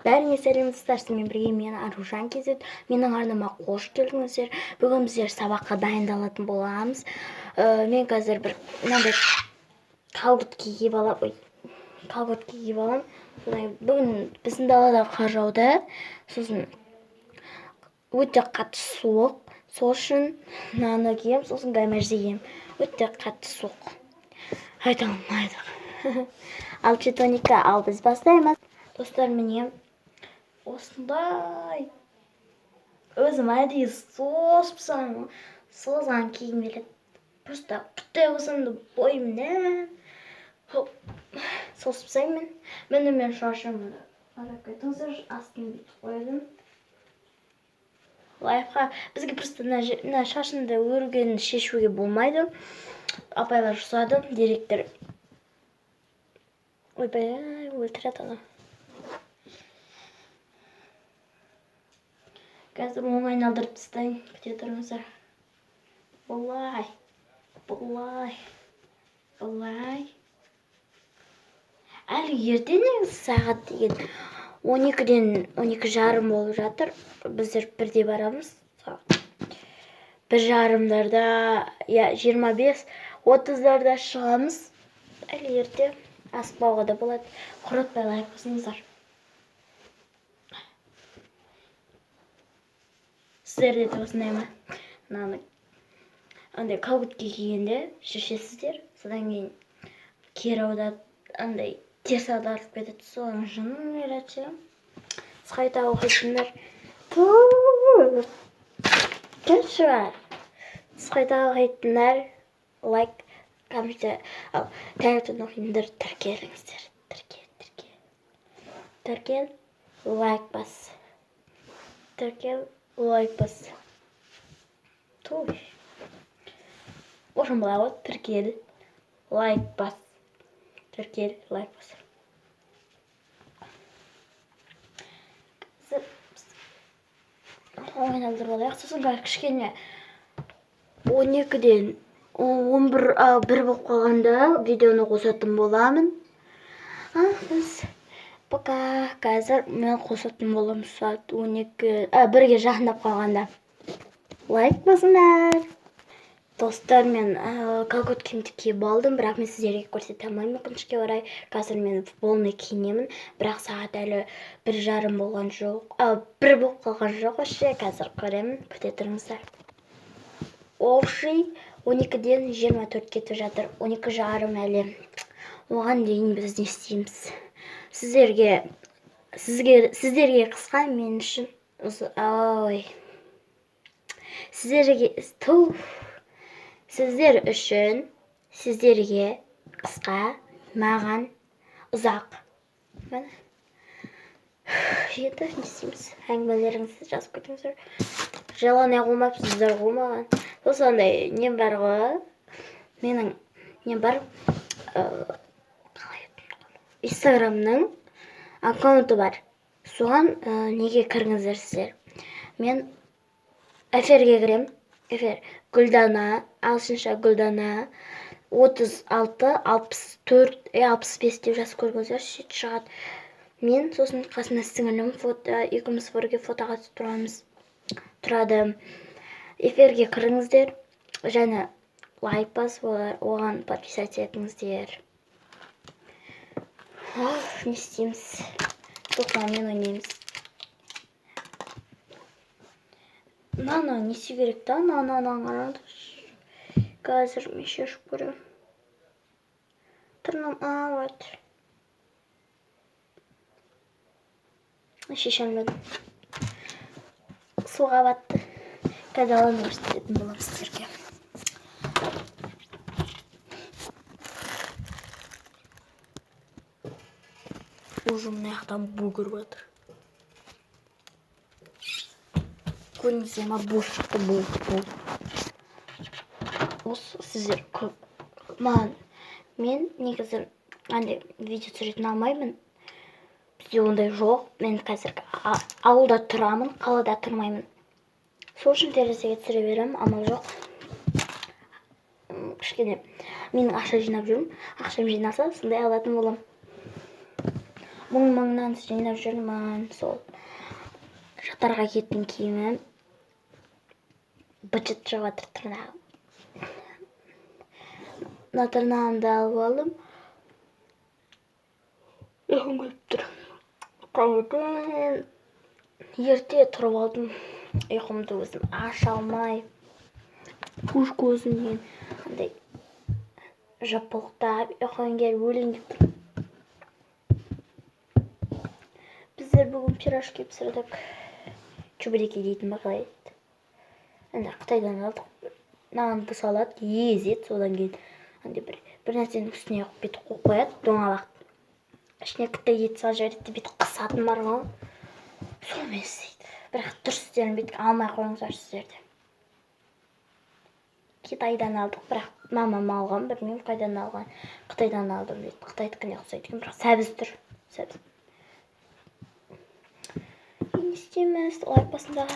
Бәріңе сәлеметсіздер, сізбен бірге мен Аружан кезет. Менің арнама қош келдіңіздер. Бүгін біздер сабаққа дайындалатын боламыз. Мен қазір бір мынандай колготки киіп аламын. Бүгін біздің далада қар жауды. Сосын өте қатты суық. Сол үшін мынаны киемін, сосын гамажды киемін. Өте қатты суық. Айта алмайды. Ал четоника, ал біз бастаймыз. Достар, міне осындай өзім әдейі созған киім келеді. Просто құттай болсам да бойымнан созып тастаймын. Мен шашымды айтыңыздар, астын бүйтіп қойдым. Лайфқа бізге просто мына шашымды өргенін шешуге болмайды. Апайлар жасады, директор. Ойбай, өлтіреді ана. Қазір оңайын алдырып тастайын. Күте тұрыңыздар. Бұлай. Әлі ерте негізі сағат деген 12-ден 12:30 болып жатыр. Біздер бірде барамыз. 1:30-дарда, 25-30-дарда шығамыз. Әлі ерте. Аспауға да болады. Құратпай лайк басыңыздар. Сіздерде де осындай ма? Мынаны андай колготки кигенде шешесіздер, содан кейін кері аударып, андай теріс аударып кетеді. Соның жынын үйретсе. Сіз қайта оқитындар. Сіз қайта оқитындар. Лайк, комментте. Ал таңертең оқитындар тіркеліңіздер. Тіркел, лайк бас. Лайк бас. Той. Ошын былай ғой, тіркел, лайк бас. Ойналдырып алайық. Сосын бәрі кішкене 12-ден 1 болып қалғанда видеоны қосатын боламын. Біз пока қазір мен қосатын боламын сағат 1-ге жақындап қалғанда. Лайк басыңдар. Достар, мен колготкимді киіп алдым, бірақ мен сіздерге көрсете алмаймын өкінішке орай. Қазір мен футболный киінемін, бірақ сағат әлі 1:30 болған жоқ. 1 болып қалған жоқ вообще. Қазір көремін, күте тұрыңыздар. Общий 12-ден 24 кетіп жатыр. 12:30 әлі. Оған дейін біз не істейміз? Сіздерге қысқа, мен үшін сіздер үшін сіздерге қысқа, маған ұзақ. Енді не істейміз? Әңгімелеріңізді жазып кетіңіздер. Жалаңай қоймапсыздар ғой маған. Осындай нем бар ғой. Менің нем бар. Инстаграмның аккаунты бар. Соған неге кіріңіздер сіздер. Мен эфирге кірем. Эфир Гүлдана, ағылшынша Гүлдана 36-64-65 деп жазып көріңіздер, сөйтіп шығады. Мен сосын қасына сіңілім екеуміз бірге фотоға тұрады. Эфирге кіріңіздер, және лайк басып, оған подписать етіңіздер. Не істейміз? Тоқамен ойнаймыз. Нана не істеу керек та? Нана қарады. Қазір мен шешіп көрем. Тырнам ауыт. Шеше алмадым. Суға батты. Қазір аланы көрсететін болам сіздерге. Уже мына жақтан бу көріп жатыр. Көріңіздер ма, бу шықты, бу. Осы сіздер көп. Мен негізі андай видео түсіретін алмаймын. Бізде ондай жоқ. Мен қазір ауылда тұрамын, қалада тұрмаймын. Сол үшін терезеге түсіре берем, амал жоқ. Кішкене менің ақша жинап жүрмін. Ақшам жиналса, сондай алатын болам. мың-мыңнан жинап жүрмін. Сол жатарға киетін киімім быт шығып жатыр тырнағым. Мына тырнағымды алып алдым. Ұйқым келіп тұр. Таңертең ерте тұрып алдым. Ұйқымды өзім аша алмай. Пуш көзімнен андай жапылықтап, ұйқым келіп өлейін деп тұр. Біздер бүгін пирожки пісірдік. Чебуреки дейтін ба қалай еді. Ана Қытайдан алдық. Нанды салады, езеді, содан кейін андай бір нәрсенің үстіне бүйтіп қойып қояды, доңалақ. Ішіне Қытай ет салып жібереді, бүйтіп қысатын бар ғой. Сонымен істейді. Бірақ дұрыс істерін бүйтіп алмай қойыңыздар сіздер де. Қытайдан алдық, бірақ мамам алған, білмеймін қайдан алған. Қытайдан алдым дейді. Қытайдікіне ұқсайды екен, бірақ сәбіз тұр. Сәбіз. Не істейміз? Лайк басыңдар.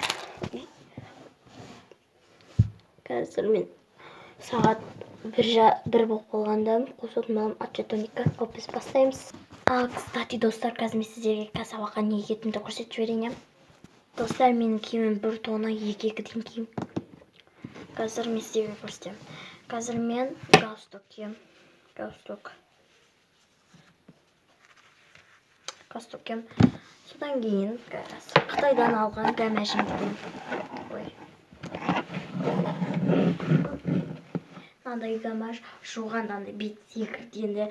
Қазір мен сағат 1 болып қалғанда қосатын балам отчетоника алып біз бастаймыз. Кстати, достар, қазір мен сіздерге сабаққа не киетінімді көрсетіп жіберейін. Достар, менің киімім 1 тонна 2-2 киім. Қазір мен сіздерге көрсетемін. Қазір мен галстук кием. Галстук кием. Содан кейін Қытайдан алған гамашым кием. Ой. Мынандай гамаш жуғанда андай бет секіргенде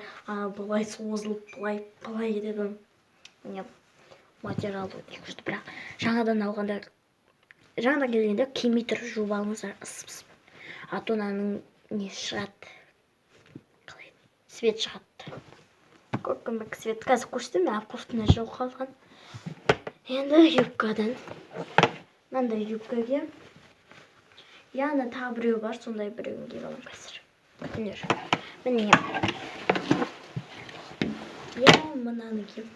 былай созылып, былай кетеді. Міне материалы өте күшті, бірақ жаңадан келгенде кимей тұрып жуып алыңыздар, ысып. А то мынаның не шығады. Қалай? Свет шығады. Көркембек свет. Қазір көрсетем, мен кофтаны жауып қалған. Енді юбкадан. Мынандай юбка кием. Яғни тағы біреу бар, сондай біреуін киіп аламын қазір. Күтіңдер. Міне. Мынаны кием.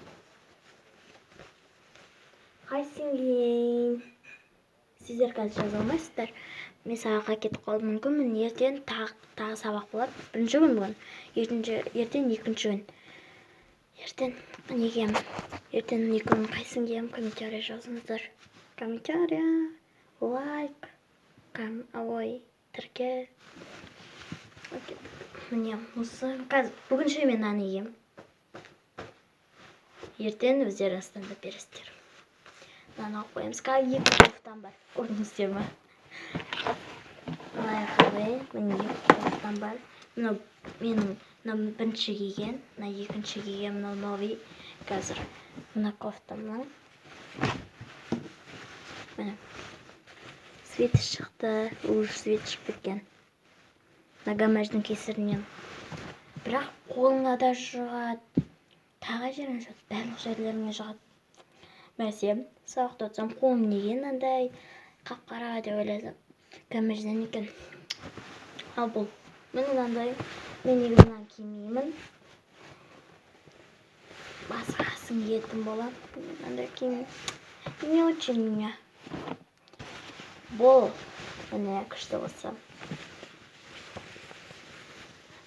Қайсың киейін? Сіздер қазір жаза алмайсыздар. Мен сабаққа кетіп қалдым мүмкін. Мен ертең тағы сабақ болады. Бірінші күн бүгін. Ертең екінші күн. Ертең не кием? Ертең не күн қайсың кием? Комментарий жазыңыздар. Комментарий, лайк. Ой, тірке. Міне осы. Бүгінше мен наны ем. Ертең өздері астанда бересіздер. Наны алып қоямыз. Қазір 2 кофтам бар. Көрдіңіздер ме? Мына қалай, міне 2 кофтам бар. Менің бірінші киген, мына екінші киген, мына новый. Қазір мына кофтамның. Міне. Свет шықты, уже свет шығып кеткен. Нагамаждың кесірінен. Бірақ қолыңа да шығады. Тағы жеріне шығады, барлық жерлеріне шығады. Мәсе, сабақта отырсам, қолым неге мынандай қап-қара деп ойласам, гамаждан екен. Ал бұл, мен мынандай, мен негізі мынаны кимеймін. Басқасын киетін боламын. Мынандай кимеймін. Не очень меня. Бұл, міне күшті болса.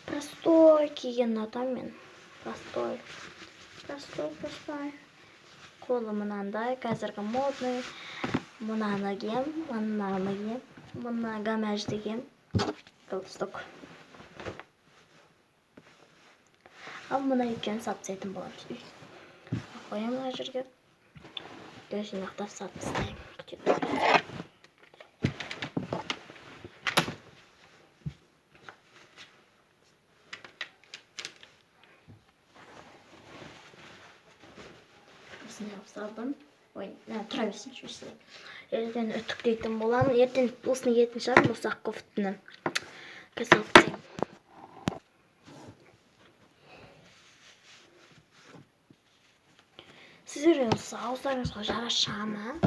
Простой киген адам мен. Простой. Қолы мынандай, қазіргі модный. Мынаны кием, мына гамажды кием. Галстук. Ал мына екеуін сап тастайтын боламыз. Қоям мына жерге. Жинақтап сап тастаймын. Осыны салдым. Ой, тұра берсін шөшілі. Ертең үтіктейтін боламын. Ертең осыны киетін шығармын, осы ақ кофтаны. Қазір алып тастаймын. Сіздер осы ауыздарыңызға жараша ма?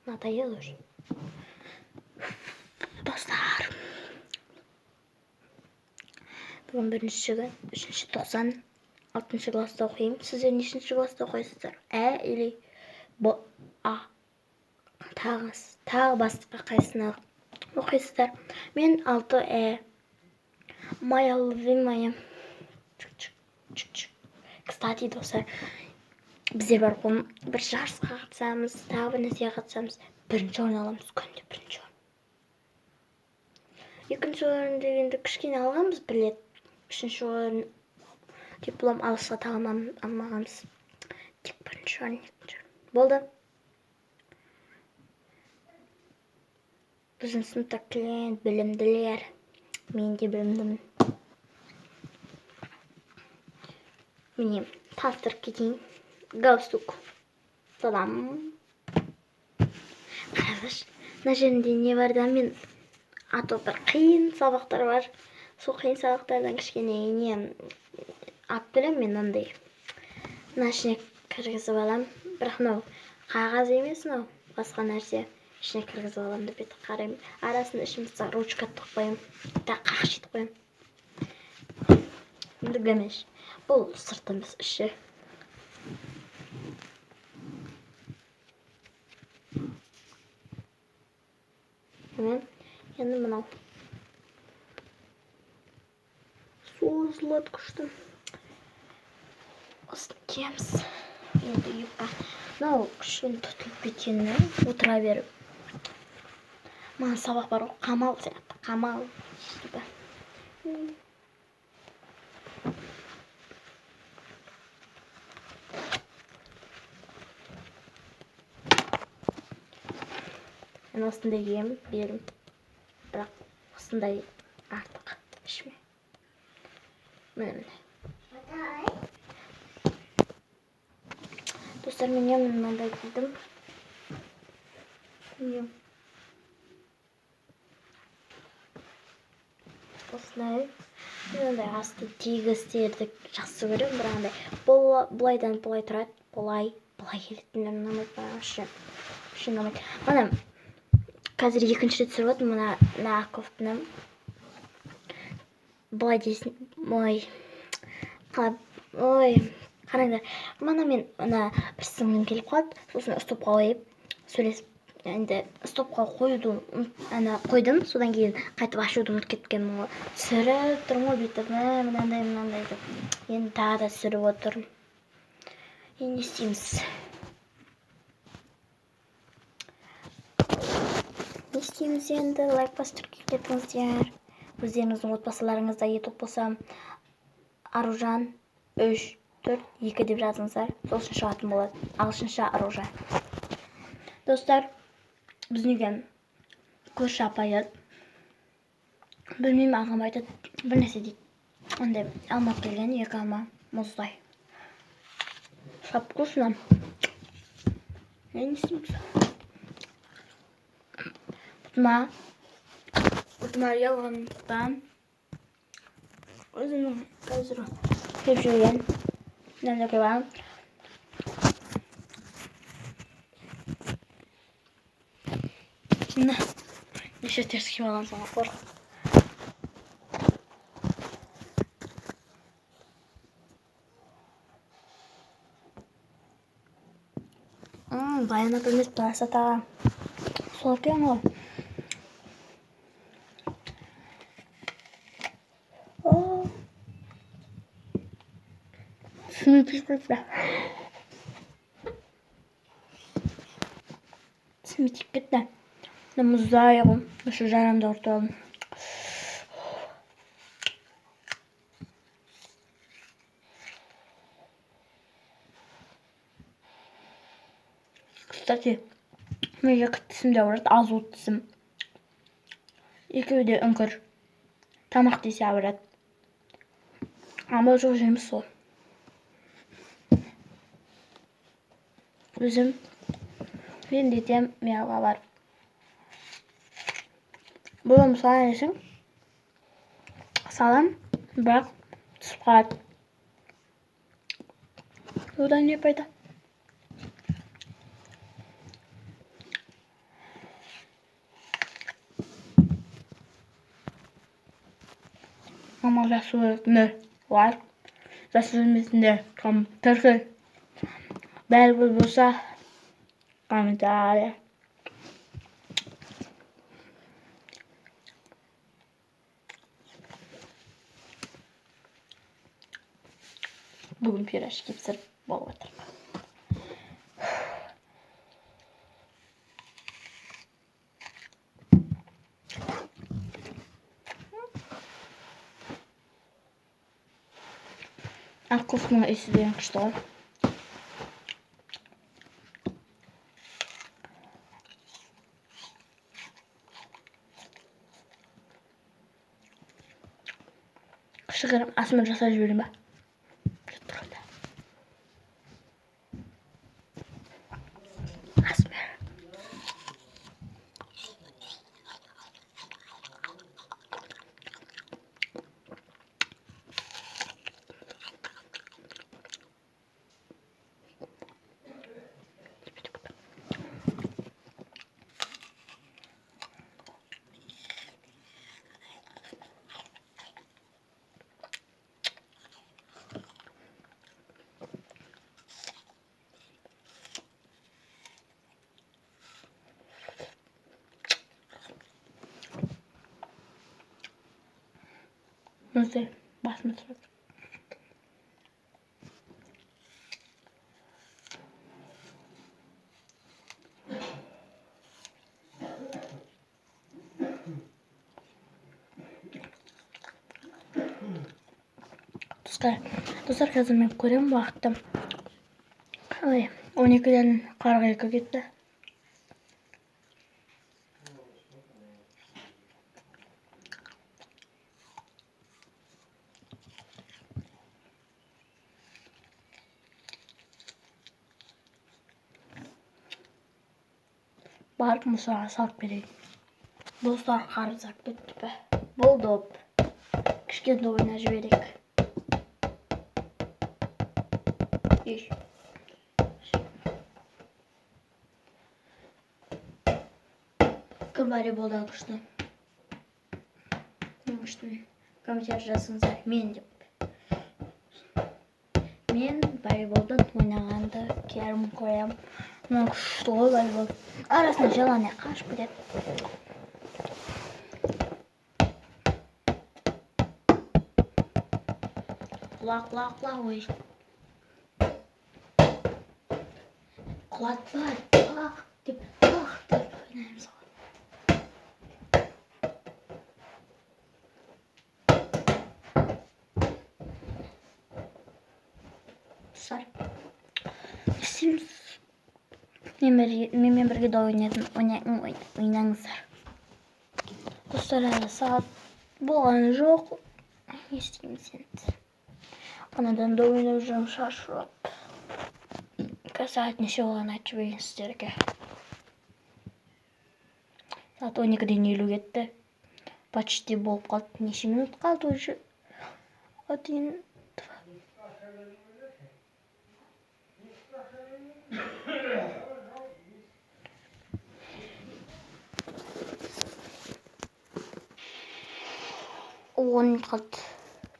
Надоело уже. Достар. Бүгін бірінші күн, 3-90, 6 класста оқимын. Сіздер нешінші класста оқисыздар? Или тағы басқа қайсына оқисыздар? Мен 6. Моя любимая. Кстати, достар, біздер бар ғой бір жарысқа қатысамыз, тағы бір нәрсеге қатысамыз, бірінші орын аламыз, күнде бірінші орын. Екінші орын дегенде кішкене алғанбыз бір рет. Үшінші орын диплом алысқа алмағанбыз. Тек бірінші орын, екінші орын. Болды. Біздің сыныпта клиент білімділер. Мен де білімдімін. Міне, таныстырып кетейін. Галстук. Тадам. Қараңызшы, мына жерінде не бар да, мен ато бір қиын сабақтар бар. Сол қиын сабақтардан кішкене не алып келемін мен андай. Мына ішіне кіргізіп алам. Бірақ мынау қағаз емес, мынау басқа нәрсе. Ішіне кіргізіп алам деп бүйтіп қараймын. Арасын ішімізді ручка тығып қоямын. Да қағаз жетіп қоямын. Енді гамеш. Бұл сыртымыз іші. Енді мынау созылады күшті. Осыны киеміз. Енді юбка. Мынау кішкене тұтылып кеткені отыра беріп. Маған сабақ бар ғой, қамал сияқты. Қамал. Мен осындай киемін, берім. Бірақ осындай артық ішме. Міне. Достар, мен мынандай кидім. Осындай. Мен андай асты тегістерді жақсы көремін, бірақ андай бұлайдан бұлай тұрады, бұлай келетіндер ұнамайды маған үшін ұнамайды. Мына қазір екінші рет түсіріп отырмын мына кофтаны. Бұлай дейсін, ой, қараңдар. Мана мен бір сіңлім келіп қалды, сосын стопқа қойып сөйлесіп, енді стопқа қойдым, содан кейін қайтып ашуды ұмытып кеткенмін ғой. Түсіріп тұрмын ғой бүйтіп, мынандай деп. Енді тағы да түсіріп отырмын. Енді не істейміз? Не істейміз енді? Лайк басып кетіңіздер. Өздеріңіздің отбасыларыңызда етіп болса, Аружан 3, 4, 2 деп жазыңыздар. Сосын шығатын болады. Ағылшынша Аружан. Достар, біздің үйге көрші апа келді. Білмеймін, ағам айтады, бір нәрсе дейді. Ондай алма келген, 2 алма мұздай. Шап вкусно. Не істейміз? Бұтыма ялғандықтан өзімнің қазір кеп жүрген нәрсеге бар. Неше теріс киіп алған соң қорқып. Баян апа емес, Парасат аға. Сол екен ғой. Түсіме пішіп кетті. Түсіме тиіп кетті. Мұздай ғой. Үш жарымда ұрталдым. Кстати, мен 2 тісімде ауырады, азу тісім. Екеуі де үңкір. Тамақ десе ауырады. Амал жоқ, жеміс сол. Өзім енді етем мияуға барып. Бұлым салайын десең, салам, бірақ түсіп қалады. Одан не пайда? Мама жақсы көретіндер лайк, жақсы көрмейтіндер комментарий, бәрібір болса комментарий. Бүгін пирожки пісіріп болып отыр. Аққұсының иісі деген күшті ғой. Кішігірім асымен жасап жіберейін ба? Мұзды басыма тұрады. Достар, қазір мен көремін уақытты. 12-ден 42 кетті. Барып мұсаға салып берейін. Достар, қарызақ кетті бе? Болды оп. Кішкенді ойна жіберек. Кім волейболдан күшті? Мен күштімін. Комментарий жазыңыздар, мен деп. Мен волейболдан ойнағанды керім қоям. Мен күшті ғой волейбол. Арасында желание қашып кетеді. Құлақ, ой. Құлат бар, деп ойнаймыз ғой. Достар, істейміз. Менімен бірге де ойнаңыздар. Достар, әлі сағат болған жоқ. Не істейміз енді? Анадан да ойнап жүрмін шаршап. Сағат неше болғанын айтып жіберейін сіздерге. Сағат 12-ден 50 кетті. Почти болып қалды. Неше минут қалды уже? 1, 10 қалды.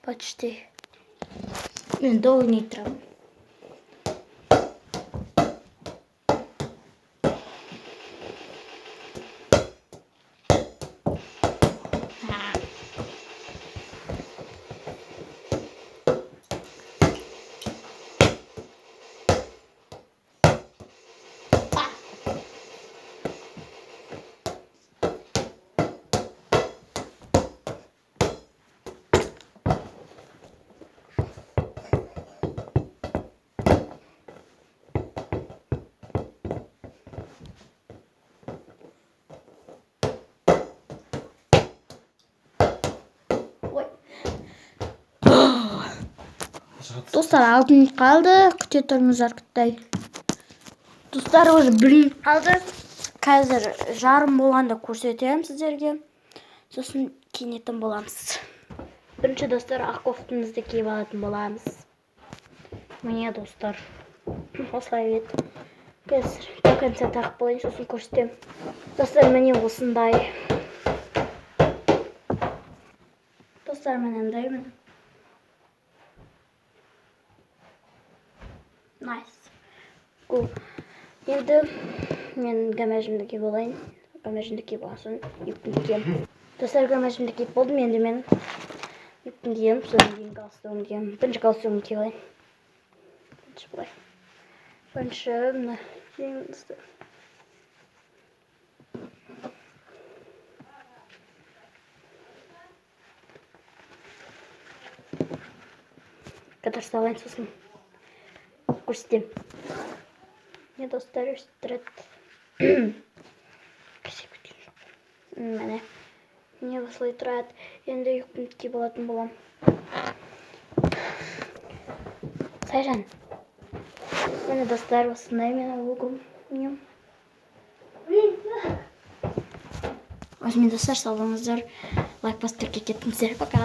Почти. Мен де ойнай тұрамын. Достар, 6 минут қалды. Күте тұрыңыздар күттай. Достар, уже 1 минут қалды. Қазір жарым болғанда көрсетемін сіздерге. Сосын киінетін боламыз. Бірінші достар, ақ кофтамызды киіп алатын боламыз. Міне достар. Осылай ет. Қазір до конца тағып болайын, сосын көрсетемін. Достар, міне осындай. Достар, мен андаймын. Nice. Cool. Енді мен гамажымды киіп олайын. Гамажымды киіп алсын. Епін кием. Достар, гамажымды киіп болдым. Енді мен епін кием. Содан кейін галстугымды кием. Бірінші галстугымды киіп алайын. Ендеше былай. Бірінші мына жеңімізді. Когда вставаем сосын көрсетем. Не достар өстіреді. Міне. Не осылай тұрады. Енді үйіктімдікке болатын болам. Сайжан. Мені достар осындай мен лугым. Өзімен достар салыңыздар. Лайк басып кеттіңіздер. Пока.